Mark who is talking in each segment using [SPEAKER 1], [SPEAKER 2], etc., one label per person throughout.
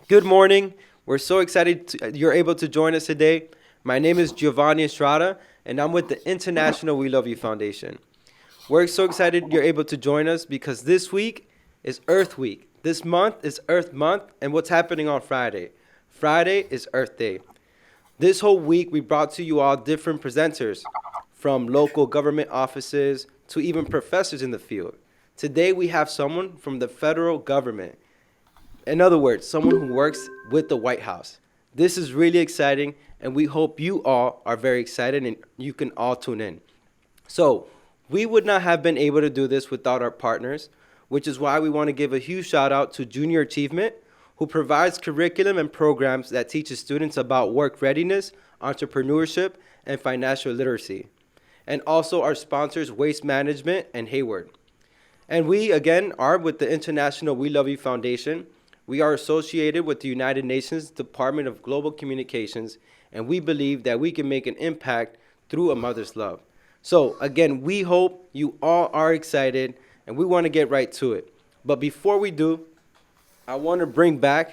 [SPEAKER 1] Good morning. We're so excited you're able to join us today. My name is Giovanni Estrada, and I'm with the International WeLoveU Foundation. We're so excited you're able to join us because this week is Earth Week. This month is Earth Month, and what's happening on Friday? Friday is Earth Day. This whole week, we brought to you all different presenters, from local government offices to even professors in the field. Today, we have someone from the federal government. In other words, someone who works with the White House. This is really exciting, and we hope you all are very excited and you can all tune in. So, we would not have been able to do this without our partners, which is why we want to give a huge shout out to Junior Achievement, who provides curriculum and programs that teaches students about work readiness, entrepreneurship, and financial literacy. And also our sponsors, Waste Management and Hayward. And we, again, are with the International WeLoveU Foundation. We are associated with the United Nations Department of Global Communications, and we believe that we can make an impact through a mother's love. So, again, we hope you all are excited, and we want to get right to it. But before we do, I want to bring back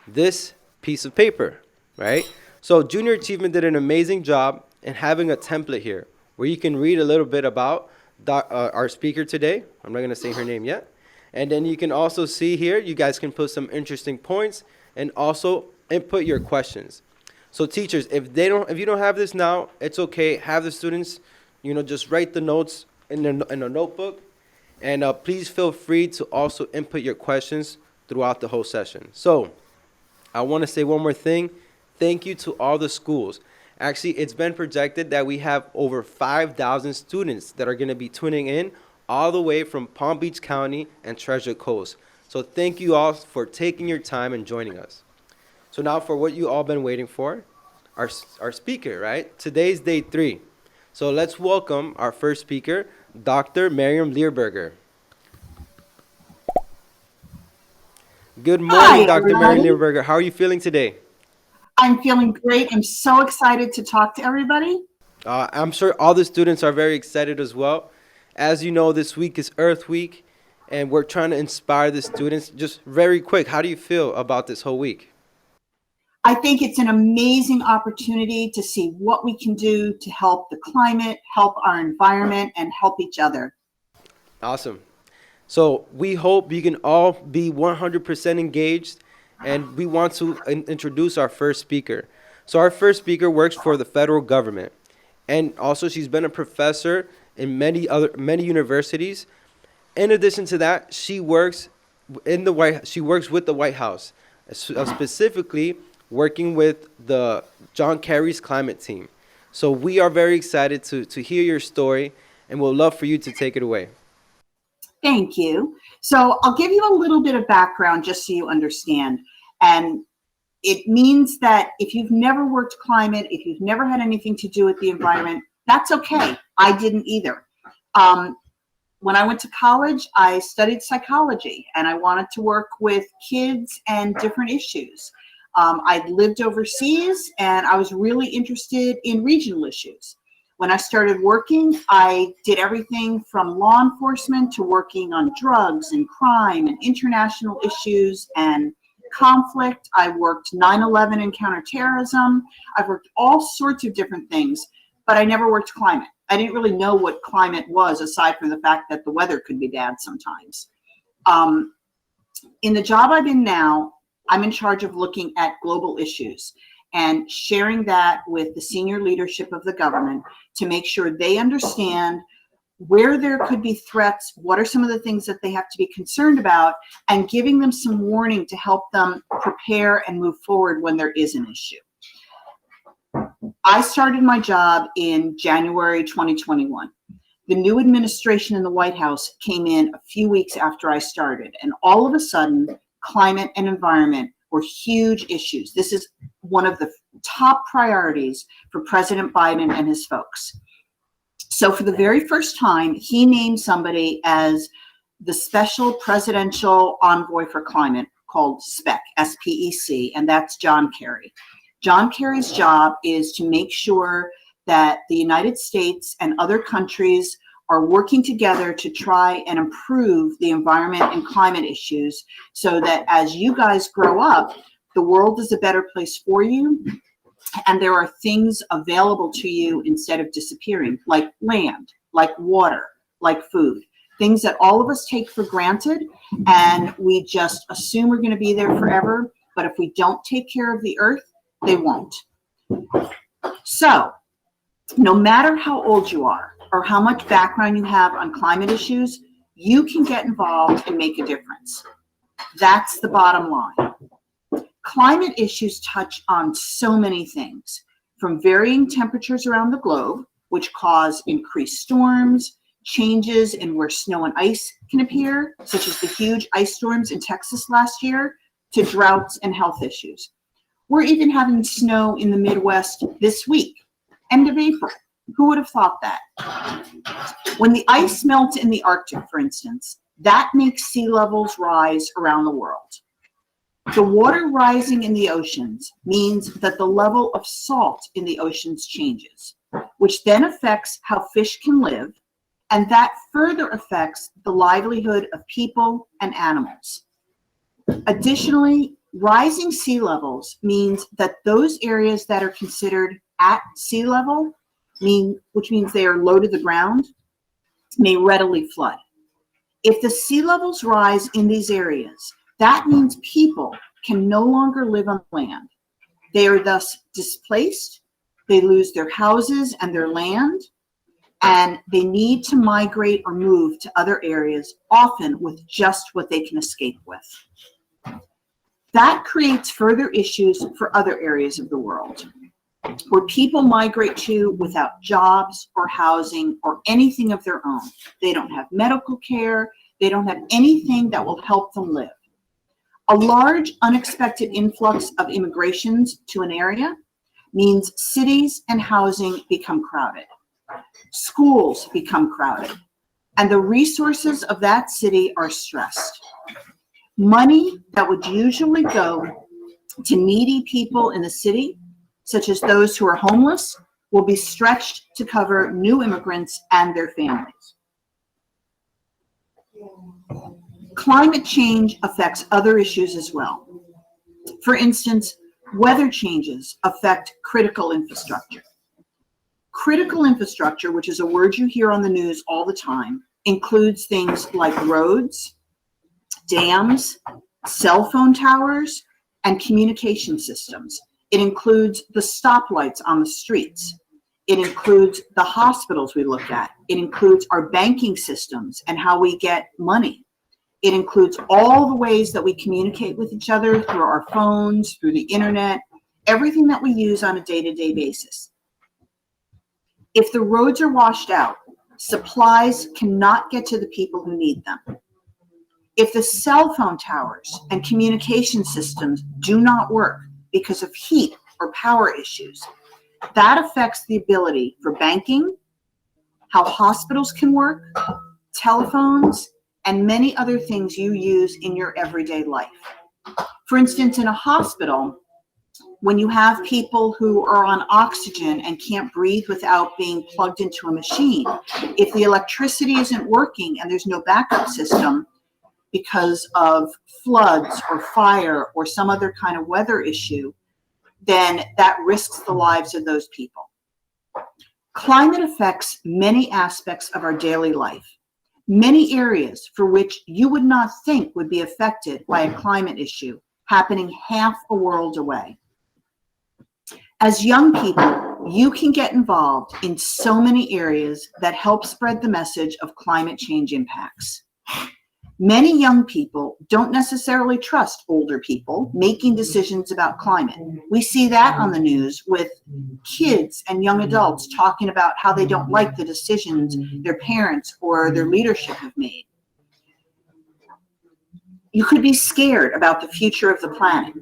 [SPEAKER 1] this piece of paper, right? So, Junior Achievement did an amazing job in having a template here where you can read a little bit about our speaker today. I'm not going to say her name yet. And then you can also see here, you guys can put some interesting points and also input your questions. So teachers, if you don't have this now, it's okay. Have the students, just write the notes in a notebook. And please feel free to also input your questions throughout the whole session. So I want to say one more thing. Thank you to all the schools. Actually, it's been projected that we have over 5,000 students that are going to be tuning in all the way from Palm Beach County and Treasure Coast. So thank you all for taking your time and joining us. So now for what you all been waiting for, our speaker, right? Today's day 3. So let's welcome our first speaker, Dr. Marian Leerburger. Good morning,
[SPEAKER 2] Hi,
[SPEAKER 1] Dr. Marian
[SPEAKER 2] everybody.
[SPEAKER 1] Leerburger. How are you feeling today?
[SPEAKER 2] I'm feeling great. I'm so excited to talk to everybody.
[SPEAKER 1] I'm sure all the students are very excited as well. As you know, this week is Earth Week, and we're trying to inspire the students. Just very quick, how do you feel about this whole week?
[SPEAKER 2] I think it's an amazing opportunity to see what we can do to help the climate, help our environment, and help each other.
[SPEAKER 1] Awesome. So we hope you can all be 100% engaged, and we want to introduce our first speaker. So our first speaker works for the federal government, and also she's been a professor in many universities. In addition to that, she works with the White House, specifically working with the John Kerry's climate team. So we are very excited to hear your story, and we'll love for you to take it away.
[SPEAKER 2] Thank you. So I'll give you a little bit of background just so you understand. And it means that if you've never worked climate, if you've never had anything to do with the environment, that's okay. I didn't either. When I went to college, I studied psychology, and I wanted to work with kids and different issues. I'd lived overseas, and I was really interested in regional issues. When I started working, I did everything from law enforcement to working on drugs and crime and international issues and conflict. I worked 9/11 and counterterrorism. I've worked all sorts of different things, but I never worked climate. I didn't really know what climate was, aside from the fact that the weather could be bad sometimes. In the job I'm in now, I'm in charge of looking at global issues and sharing that with the senior leadership of the government to make sure they understand where there could be threats, what are some of the things that they have to be concerned about, and giving them some warning to help them prepare and move forward when there is an issue. I started my job in January 2021. The new administration in the White House came in a few weeks after I started, and all of a sudden, climate and environment were huge issues. This is one of the top priorities for President Biden and his folks. So for the very first time, he named somebody as the Special Presidential Envoy for Climate, called SPEC, S-P-E-C, and that's John Kerry. John Kerry's job is to make sure that the United States and other countries are working together to try and improve the environment and climate issues so that as you guys grow up, The world is a better place for you, and there are things available to you instead of disappearing, like land, like water, like food, things that all of us take for granted, and we just assume we're going to be there forever. But if we don't take care of the earth, they won't. So no matter how old you are or how much background you have on climate issues, you can get involved and make a difference. That's the bottom line. Climate issues touch on so many things, from varying temperatures around the globe, which cause increased storms, changes in where snow and ice can appear, such as the huge ice storms in Texas last year, to droughts and health issues. We're even having snow in the Midwest this week, end of April. Who would have thought that? When the ice melts in the Arctic, for instance, that makes sea levels rise around the world. The water rising in the oceans means that the level of salt in the oceans changes, which then affects how fish can live, and that further affects the livelihood of people and animals. Additionally, rising sea levels means that those areas that are considered at sea level, which means they are low to the ground, may readily flood. If the sea levels rise in these areas, that means people can no longer live on land. They are thus displaced, they lose their houses and their land, and they need to migrate or move to other areas, often with just what they can escape with. That creates further issues for other areas of the world, where people migrate to without jobs or housing or anything of their own. They don't have medical care, they don't have anything that will help them live. A large unexpected influx of immigrations to an area means cities and housing become crowded. Schools become crowded, and the resources of that city are stressed. Money that would usually go to needy people in the city, such as those who are homeless, will be stretched to cover new immigrants and their families. Climate change affects other issues as well. For instance, weather changes affect critical infrastructure. Critical infrastructure, which is a word you hear on the news all the time, includes things like roads, dams, cell phone towers, and communication systems. It includes the stoplights on the streets. It includes the hospitals we look at. It includes our banking systems and how we get money. It includes all the ways that we communicate with each other through our phones, through the internet, everything that we use on a day-to-day basis. If the roads are washed out, supplies cannot get to the people who need them. If the cell phone towers and communication systems do not work because of heat or power issues, that affects the ability for banking, how hospitals can work, telephones, and many other things you use in your everyday life. For instance, in a hospital, when you have people who are on oxygen and can't breathe without being plugged into a machine, if the electricity isn't working and there's no backup system because of floods or fire or some other kind of weather issue, then that risks the lives of those people. Climate affects many aspects of our daily life. Many areas for which you would not think would be affected by a climate issue happening half a world away. As young people, you can get involved in so many areas that help spread the message of climate change impacts. Many young people don't necessarily trust older people making decisions about climate. We see that on the news with kids and young adults talking about how they don't like the decisions their parents or their leadership have made. You could be scared about the future of the planet,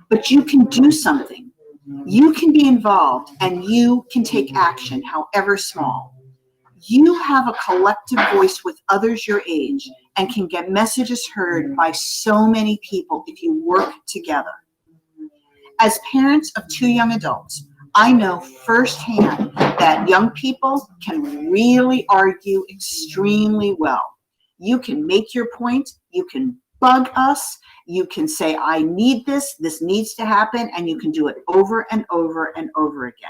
[SPEAKER 2] but you can do something. You can be involved and you can take action, however small. You have a collective voice with others your age and can get messages heard by so many people if you work together. As parents of 2 young adults, I know firsthand that young people can really argue extremely well. You can make your point, you can bug us. You can say, I need this. This needs to happen. And you can do it over and over and over again.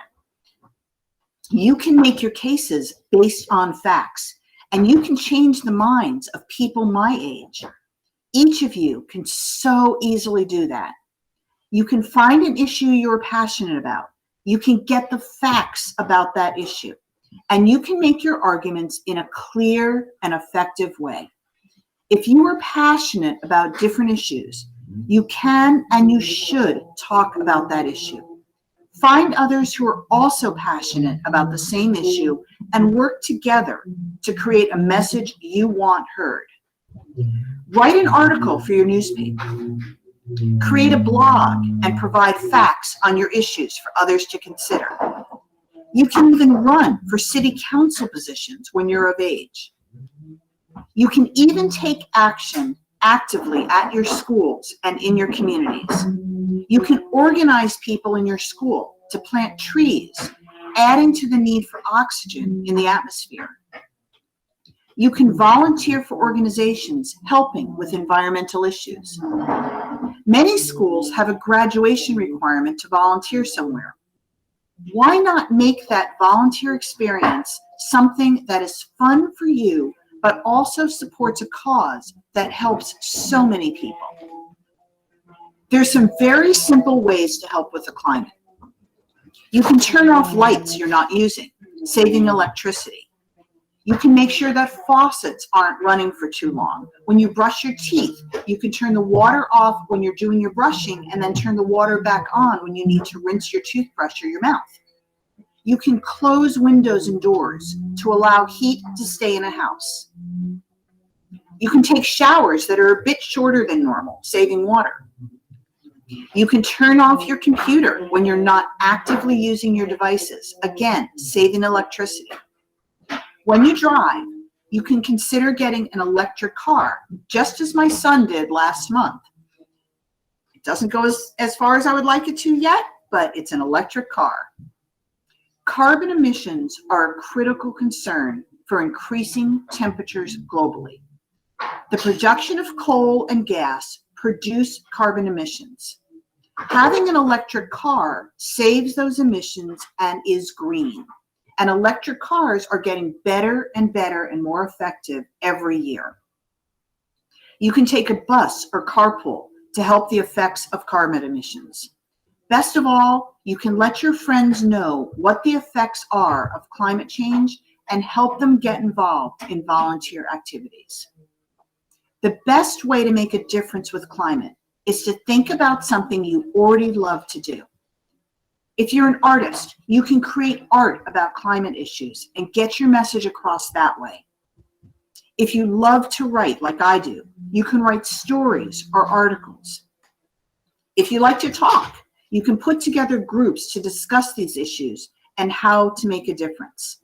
[SPEAKER 2] You can make your cases based on facts, and you can change the minds of people my age. Each of you can so easily do that. You can find an issue you're passionate about. You can get the facts about that issue, and you can make your arguments in a clear and effective way. If you are passionate about different issues, you can and you should talk about that issue. Find others who are also passionate about the same issue and work together to create a message you want heard. Write an article for your newspaper. Create a blog and provide facts on your issues for others to consider. You can even run for city council positions when you're of age. You can even take action actively at your schools and in your communities. You can organize people in your school to plant trees, adding to the need for oxygen in the atmosphere. You can volunteer for organizations helping with environmental issues. Many schools have a graduation requirement to volunteer somewhere. Why not make that volunteer experience something that is fun for you, but also supports a cause that helps so many people? There's some very simple ways to help with the climate. You can turn off lights you're not using, saving electricity. You can make sure that faucets aren't running for too long. When you brush your teeth, you can turn the water off when you're doing your brushing and then turn the water back on when you need to rinse your toothbrush or your mouth. You can close windows and doors to allow heat to stay in a house. You can take showers that are a bit shorter than normal, saving water. You can turn off your computer when you're not actively using your devices, again, saving electricity. When you drive, you can consider getting an electric car, just as my son did last month. It doesn't go as far as I would like it to yet, but it's an electric car. Carbon emissions are a critical concern for increasing temperatures globally. The production of coal and gas produce carbon emissions. Having an electric car saves those emissions and is green. And electric cars are getting better and better and more effective every year. You can take a bus or carpool to help the effects of carbon emissions. Best of all, you can let your friends know what the effects are of climate change and help them get involved in volunteer activities. The best way to make a difference with climate is to think about something you already love to do. If you're an artist, you can create art about climate issues and get your message across that way. If you love to write like I do, you can write stories or articles. If you like to talk, you can put together groups to discuss these issues and how to make a difference.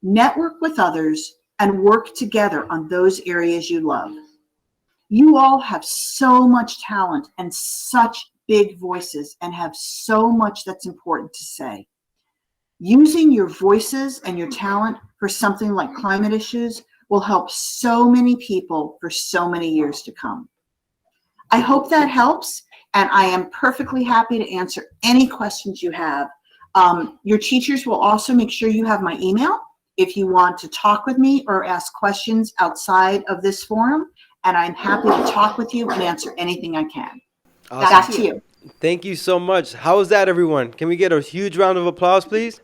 [SPEAKER 2] Network with others and work together on those areas you love. You all have so much talent and such big voices and have so much that's important to say. Using your voices and your talent for something like climate issues will help so many people for so many years to come. I hope that helps, and I am perfectly happy to answer any questions you have. Your teachers will also make sure you have my email if you want to talk with me or ask questions outside of this forum, and I'm happy to talk with you and answer anything I can.
[SPEAKER 1] Awesome.
[SPEAKER 2] Back to you.
[SPEAKER 1] Thank you so much. How was that, everyone? Can we get a huge round of applause, please?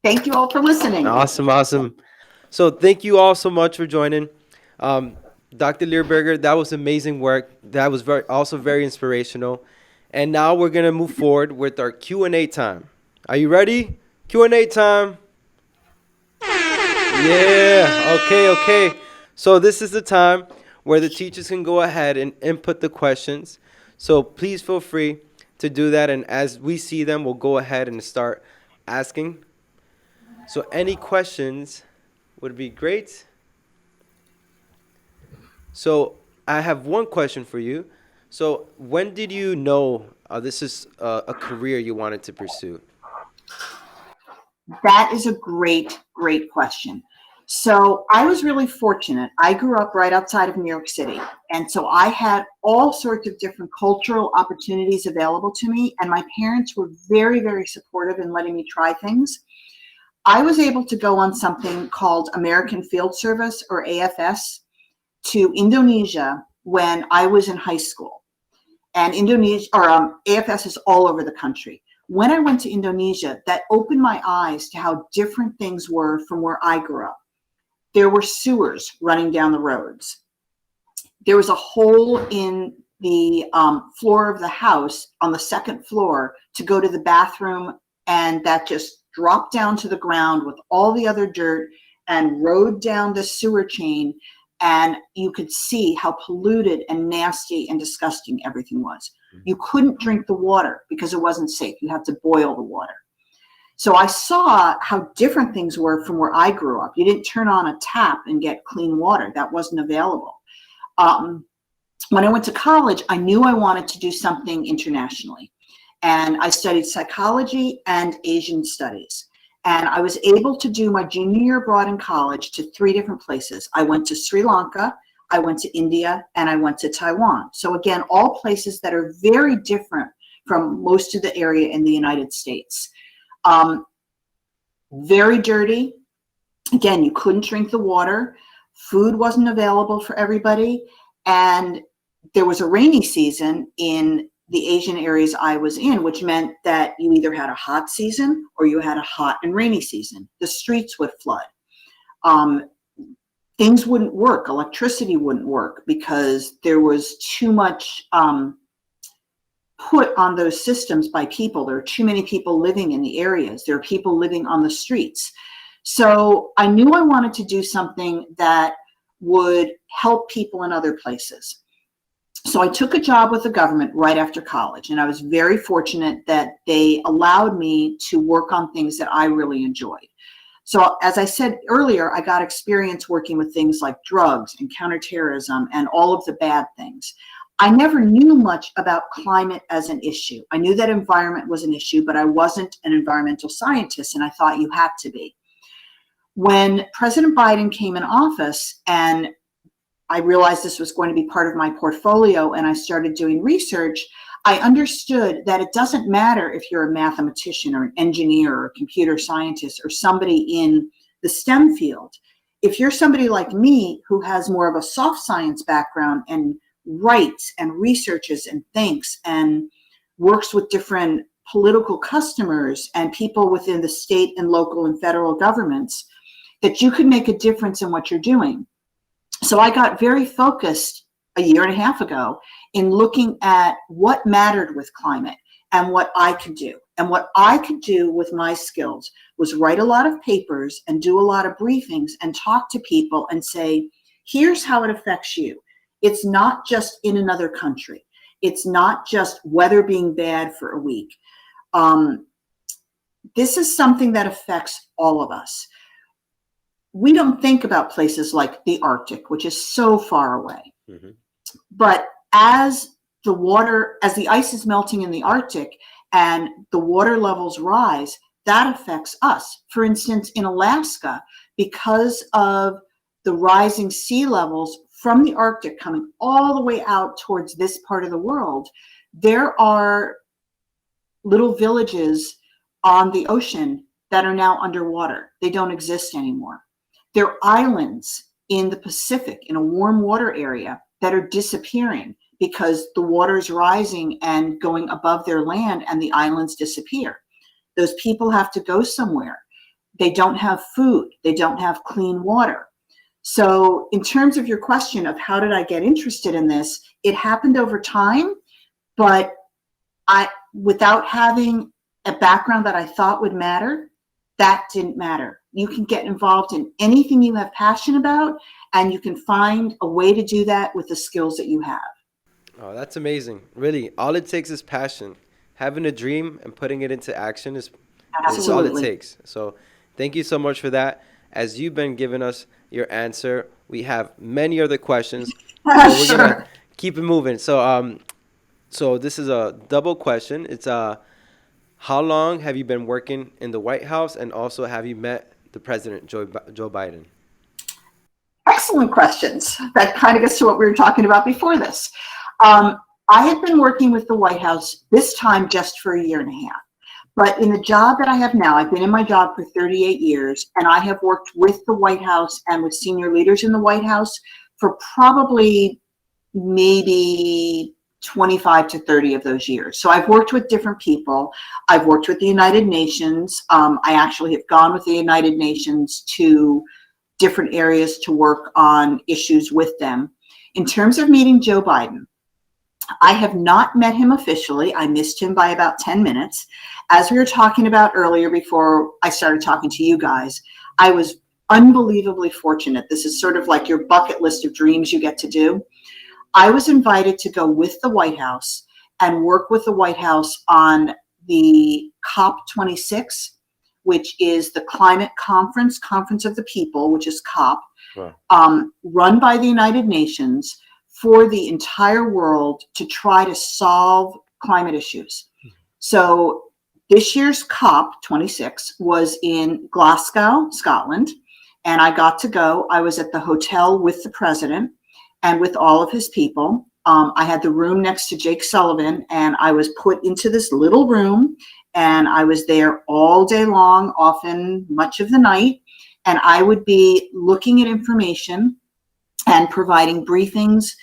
[SPEAKER 2] Thank you all for listening.
[SPEAKER 1] Awesome. So thank you all so much for joining. Dr. Leerburger, that was amazing work. That was also very inspirational. And now we're going to move forward with our Q&A time. Are you ready? Q&A time. Yeah, okay. So this is the time where the teachers can go ahead and input the questions. So please feel free to do that. And as we see them, we'll go ahead and start asking. So any questions would be great. So I have one question for you. So when did you know this is a career you wanted to pursue?
[SPEAKER 2] That is a great question. So I was really fortunate. I grew up right outside of New York City. And so I had all sorts of different cultural opportunities available to me. And my parents were very, very supportive in letting me try things. I was able to go on something called American Field Service, or AFS, to Indonesia when I was in high school. And AFS is all over the country. When I went to Indonesia, that opened my eyes to how different things were from where I grew up. There were sewers running down the roads. There was a hole in the floor of the house on the second floor to go to the bathroom, and that just dropped down to the ground with all the other dirt and rode down the sewer chain. And you could see how polluted and nasty and disgusting everything was. You couldn't drink the water because it wasn't safe. You had to boil the water. So I saw how different things were from where I grew up. You didn't turn on a tap and get clean water. That wasn't available. When I went to college, I knew I wanted to do something internationally. And I studied psychology and Asian studies. And I was able to do my junior year abroad in college to 3 different places. I went to Sri Lanka, I went to India, and I went to Taiwan. So again, all places that are very different from most of the area in the United States. Very dirty. Again, you couldn't drink the water. Food wasn't available for everybody. And there was a rainy season in the Asian areas I was in, which meant that you either had a hot season or you had a hot and rainy season. The streets would flood. Things wouldn't work. Electricity wouldn't work because there was too much put on those systems by people. There are too many people living in the areas. There are people living on the streets. So I knew I wanted to do something that would help people in other places. So I took a job with the government right after college, and I was very fortunate that they allowed me to work on things that I really enjoyed. So as I said earlier, I got experience working with things like drugs and counterterrorism and all of the bad things. I never knew much about climate as an issue. I knew that environment was an issue, but I wasn't an environmental scientist, and I thought you had to be. When President Biden came in office and I realized this was going to be part of my portfolio and I started doing research, I understood that it doesn't matter if you're a mathematician or an engineer or a computer scientist or somebody in the STEM field. If you're somebody like me who has more of a soft science background and writes and researches and thinks and works with different political customers and people within the state and local and federal governments, that you could make a difference in what you're doing. So I got very focused a year and a half ago in looking at what mattered with climate and what I could do. And what I could do with my skills was write a lot of papers and do a lot of briefings and talk to people and say, here's how it affects you. It's not just in another country. It's not just weather being bad for a week. This is something that affects all of us. We don't think about places like the Arctic, which is so far away. Mm-hmm. But as the ice is melting in the Arctic and the water levels rise, that affects us. For instance, in Alaska, because of the rising sea levels from the Arctic coming all the way out towards this part of the world, there are little villages on the ocean that are now underwater. They don't exist anymore. There are islands in the Pacific, in a warm water area, that are disappearing because the water is rising and going above their land and the islands disappear. Those people have to go somewhere. They don't have food. They don't have clean water. So in terms of your question of how did I get interested in this, it happened over time, but without having a background that I thought would matter, that didn't matter. You can get involved in anything you have passion about, and you can find a way to do that with the skills that you have.
[SPEAKER 1] Oh, that's amazing. Really, all it takes is passion. Having a dream and putting it into action is all it takes. So thank you so much for that. As you've been giving us your answer, we have many other questions. So we're
[SPEAKER 2] Sure.
[SPEAKER 1] gonna keep it moving. So this is a double question. It's how long have you been working in the White House, and also have you met the President Joe Biden?
[SPEAKER 2] excellent questions. That kind of gets to what we were talking about before this. I have been working with the White House this time just for a year and a half. But in the job that I have now, I've been in my job for 38 years, and I have worked with the White House and with senior leaders in the White House for probably maybe 25 to 30 of those years. So I've worked with different people. I've worked with the United Nations. I actually have gone with the United Nations to different areas to work on issues with them. In terms of meeting Joe Biden, I have not met him officially. I missed him by about 10 minutes. As we were talking about earlier before I started talking to you guys, I was unbelievably fortunate. This is sort of like your bucket list of dreams you get to do. I was invited to go with the White House and work with the White House on the COP26, which is the Climate Conference of the People, which is COP, run by the United Nations for the entire world to try to solve climate issues. So this year's COP26 was in Glasgow, Scotland, and I got to go. I was at the hotel with the president and with all of his people. I had the room next to Jake Sullivan, and I was put into this little room, and I was there all day long, often much of the night, and I would be looking at information and providing briefings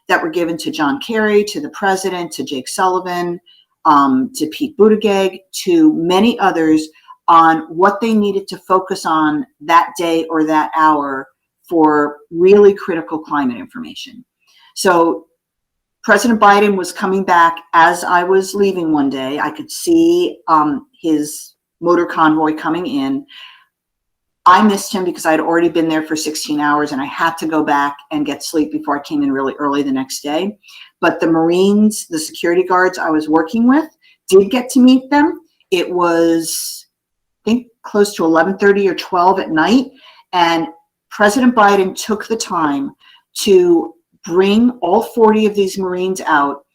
[SPEAKER 2] that were given to John Kerry, to the president, to Jake Sullivan, to Pete Buttigieg, to many others on what they needed to focus on that day or that hour for really critical climate information. So President Biden was coming back as I was leaving one day. I could see his motor convoy coming in. I missed him because I had already been there for 16 hours and I had to go back and get sleep before I came in really early the next day. But the Marines, the security guards I was working with, did get to meet them. It was, I think, close to 11:30 or 12 at night. And President Biden took the time to bring all 40 of these Marines out,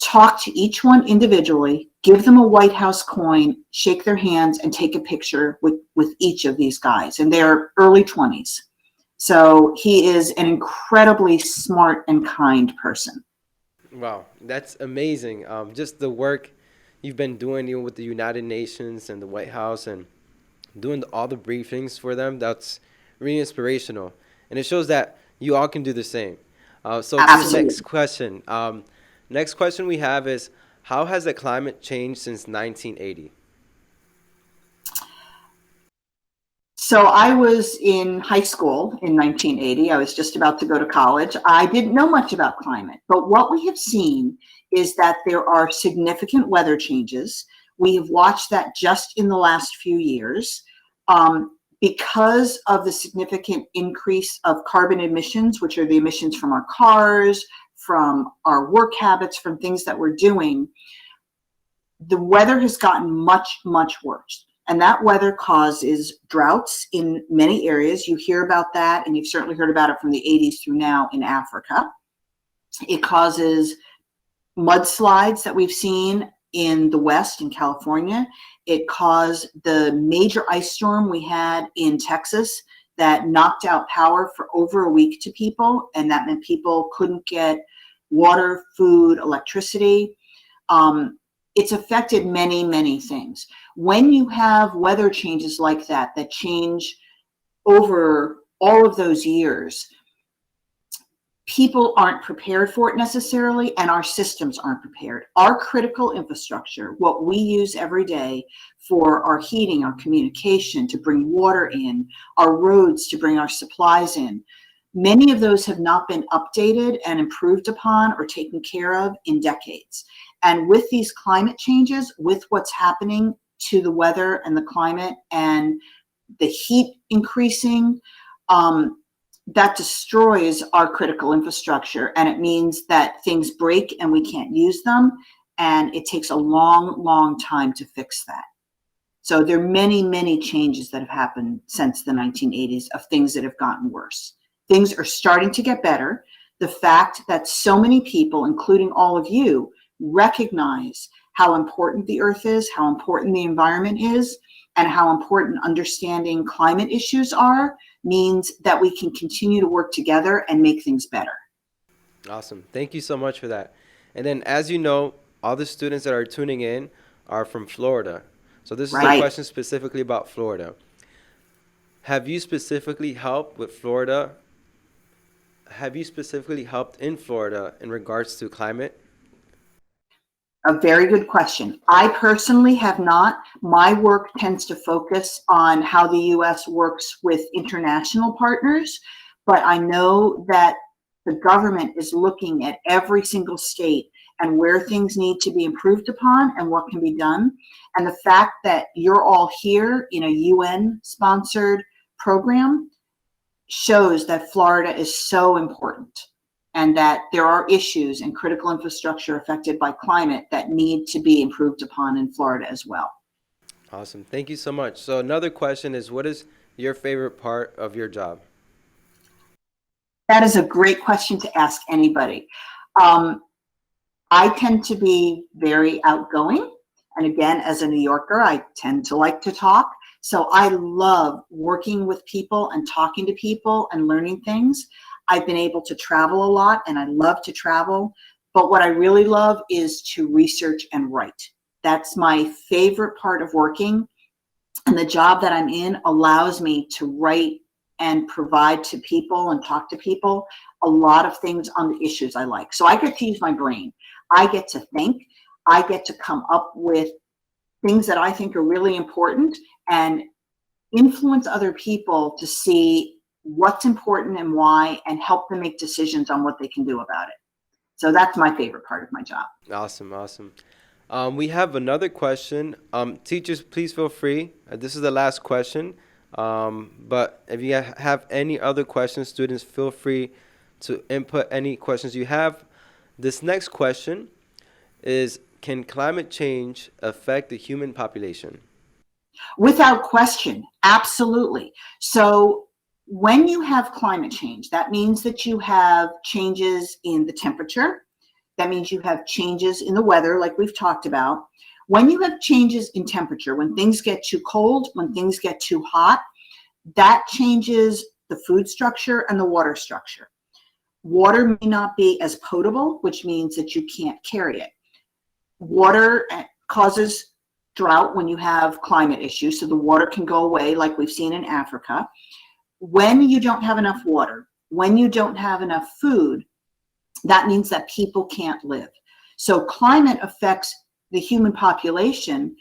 [SPEAKER 2] talk to each one individually, give them a White House coin, shake their hands, and take a picture with each of these guys. And they're early 20s. So he is an incredibly smart and kind person.
[SPEAKER 1] Wow, that's amazing. Just the work you've been doing, even with the United Nations and the White House, and doing all the briefings for them, that's really inspirational. And it shows that you all can do the same. So the next question we have is, how has the climate changed since 1980?
[SPEAKER 2] So I was in high school in 1980. I was just about to go to college. I didn't know much about climate, but what we have seen is that there are significant weather changes. We have watched that just in the last few years. Because of the significant increase of carbon emissions, which are the emissions from our cars, from our work habits, from things that we're doing, the weather has gotten much, much worse. And that weather causes droughts in many areas. You hear about that, and you've certainly heard about it from the 80s through now in Africa. It causes mudslides that we've seen in the West, in California. It caused the major ice storm we had in Texas that knocked out power for over a week to people, and that meant people couldn't get water, food, electricity. It's affected many, many things. When you have weather changes like that, that change over all of those years, people aren't prepared for it necessarily, and our systems aren't prepared. Our critical infrastructure, what we use every day for our heating, our communication, to bring water in, our roads to bring our supplies in, many of those have not been updated and improved upon or taken care of in decades. And with these climate changes, with what's happening to the weather and the climate and the heat increasing, that destroys our critical infrastructure, and it means that things break and we can't use them, and it takes a long, long time to fix that. So there are many, many changes that have happened since the 1980s of things that have gotten worse. Things are starting to get better. The fact that so many people, including all of you, recognize how important the earth is, how important the environment is, and how important understanding climate issues are, means that we can continue to work together and make things better.
[SPEAKER 1] Awesome. Thank you so much for that. And then, as you know, all the students that are tuning in are from Florida. So this is a
[SPEAKER 2] Right.
[SPEAKER 1] question specifically about Florida. Have you specifically helped with Florida? Have you specifically helped in Florida in regards to climate?
[SPEAKER 2] A very good question. I personally have not. My work tends to focus on how the U.S. works with international partners, but I know that the government is looking at every single state and where things need to be improved upon and what can be done. And the fact that you're all here in a UN-sponsored program shows that Florida is so important, and that there are issues and critical infrastructure affected by climate that need to be improved upon in Florida as well.
[SPEAKER 1] Awesome. Thank you so much. So another question is, what is your favorite part of your job?
[SPEAKER 2] That is a great question to ask anybody. I tend to be very outgoing. And again, as a New Yorker, I tend to like to talk. So I love working with people and talking to people and learning things. I've been able to travel a lot, and I love to travel. But what I really love is to research and write. That's my favorite part of working. And the job that I'm in allows me to write and provide to people and talk to people a lot of things on the issues I like. So I get to use my brain. I get to think. I get to come up with things that I think are really important and influence other people to see what's important and why, and help them make decisions on what they can do about it. So that's my favorite part of my job.
[SPEAKER 1] Awesome, awesome. We have another question. Teachers, please feel free. This is the last question. But if you have any other questions, students, feel free to input any questions you have. This next question is, can climate change affect the human population?
[SPEAKER 2] Without question, absolutely. So when you have climate change, that means that you have changes in the temperature. That means you have changes in the weather, like we've talked about. When you have changes in temperature, when things get too cold, when things get too hot, that changes the food structure and the water structure. Water may not be as potable, which means that you can't carry it. Water causes drought when you have climate issues, so the water can go away, like we've seen in Africa. When you don't have enough water, when you don't have enough food, that means that people can't live. So climate affects the human population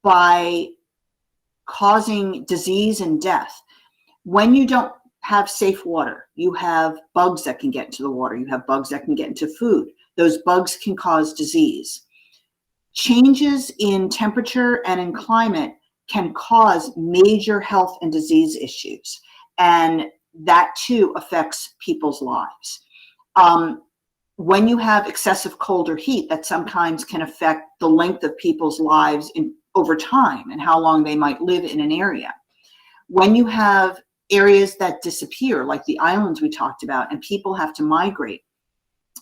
[SPEAKER 2] by causing disease and death. When you don't have safe water, you have bugs that can get into the water. You have bugs that can get into food. Those bugs can cause disease. Changes in temperature and in climate can cause major health and disease issues, and that too affects people's lives. When you have excessive cold or heat, that sometimes can affect the length of people's lives over time and how long they might live in an area. When you have areas that disappear, like the islands we talked about, and people have to migrate,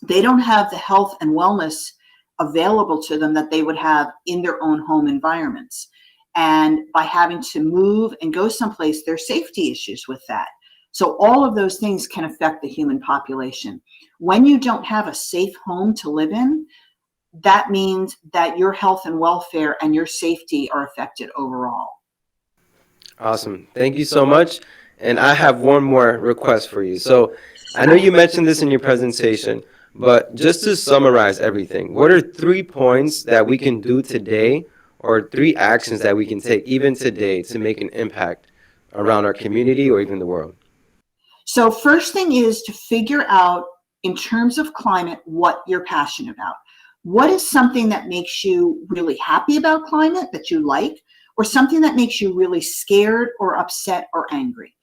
[SPEAKER 2] they don't have the health and wellness available to them that they would have in their own home environments. And by having to move and go someplace, there are safety issues with that. So all of those things can affect the human population. When you don't have a safe home to live in, that means that your health and welfare and your safety are affected overall.
[SPEAKER 1] Awesome. Thank you so much. And I have one more request for you. So I know you mentioned this in your presentation, but just to summarize everything, what are 3 points that we can do today, or 3 actions that we can take even today to make an impact around our community or even the world?
[SPEAKER 2] So first thing is to figure out, in terms of climate, what you're passionate about. What is something that makes you really happy about climate, that you like, or something that makes you really scared or upset or angry?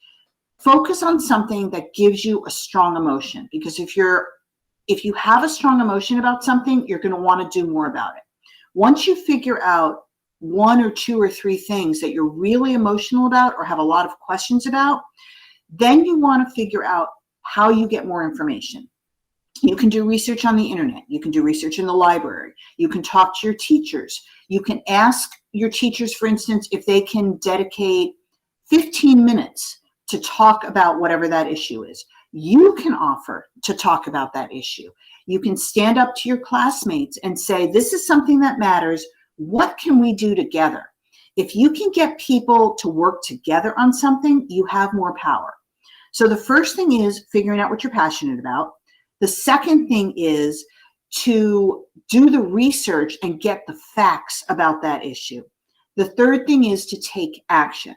[SPEAKER 2] Focus on something that gives you a strong emotion, because if you have a strong emotion about something, you're going to want to do more about it. Once you figure out 1 or 2 or 3 things that you're really emotional about or have a lot of questions about, then you want to figure out how you get more information. You can do research on the internet. You can do research in the library. You can talk to your teachers. You can ask your teachers, for instance, if they can dedicate 15 minutes to talk about whatever that issue is. You can offer to talk about that issue. You can stand up to your classmates and say, this is something that matters. What can we do together? If you can get people to work together on something, you have more power. So the first thing is figuring out what you're passionate about. The second thing is to do the research and get the facts about that issue. The third thing is to take action.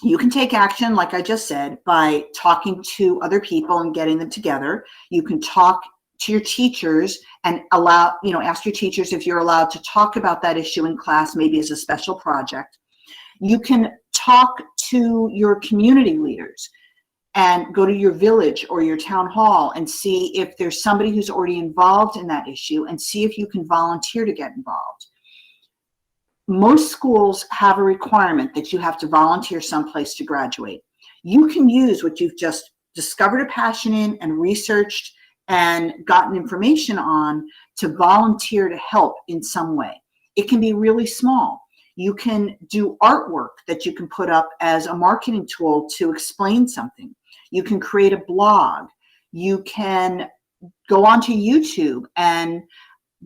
[SPEAKER 2] You can take action, like I just said, by talking to other people and getting them together. You can talk to your teachers and ask your teachers if you're allowed to talk about that issue in class, maybe as a special project. You can talk to your community leaders and go to your village or your town hall and see if there's somebody who's already involved in that issue and see if you can volunteer to get involved. Most schools have a requirement that you have to volunteer someplace to graduate. You can use what you've just discovered a passion in and researched and gotten information on to volunteer to help in some way. It can be really small. You can do artwork that you can put up as a marketing tool to explain something. You can create a blog. You can go onto YouTube and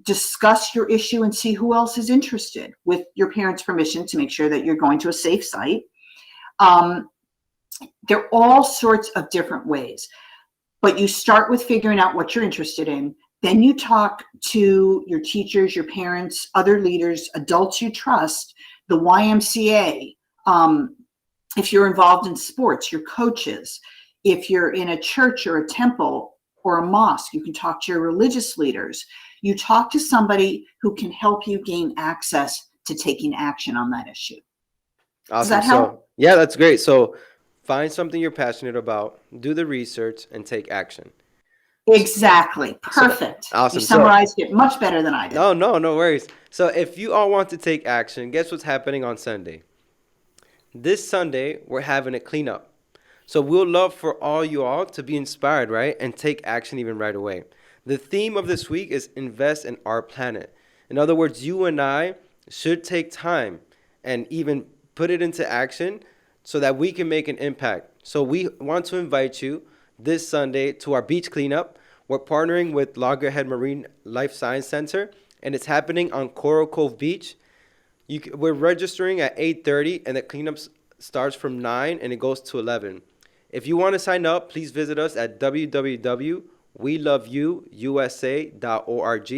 [SPEAKER 2] discuss your issue and see who else is interested with your parents' permission to make sure that you're going to a safe site. There are all sorts of different ways, but you start with figuring out what you're interested in. Then you talk to your teachers, your parents, other leaders, adults you trust, the YMCA. If you're involved in sports, your coaches. If you're in a church or a temple or a mosque, you can talk to your religious leaders. You talk to somebody who can help you gain access to taking action on that issue.
[SPEAKER 1] Awesome.
[SPEAKER 2] Does that help?
[SPEAKER 1] So, yeah, that's great. So find something you're passionate about, do the research, and take action.
[SPEAKER 2] Exactly. Perfect.
[SPEAKER 1] Awesome.
[SPEAKER 2] You summarized it much better than I did.
[SPEAKER 1] No worries. So if you all want to take action, guess what's happening on Sunday? This Sunday, we're having a cleanup. So we'll love for all you all to be inspired, right? And take action even right away. The theme of this week is invest in our planet. In other words, you and I should take time and even put it into action so that we can make an impact. So we want to invite you this Sunday to our beach cleanup. We're partnering with Loggerhead Marine Life Science Center, and it's happening on Coral Cove Beach. We're registering at 8:30, and the cleanup starts from 9, and it goes to 11. If you want to sign up, please visit us at www.weloveyouusa.org,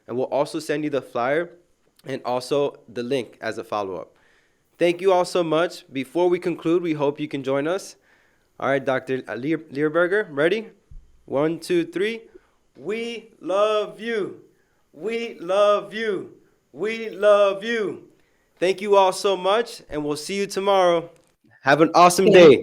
[SPEAKER 1] and we'll also send you the flyer and also the link as a follow-up. Thank you all so much. Before we conclude, we hope you can join us. All right, Dr. Leerburger, ready? 1, 2, 3. We love you. We love you. We love you. Thank you all so much, and we'll see you tomorrow. Have an awesome day.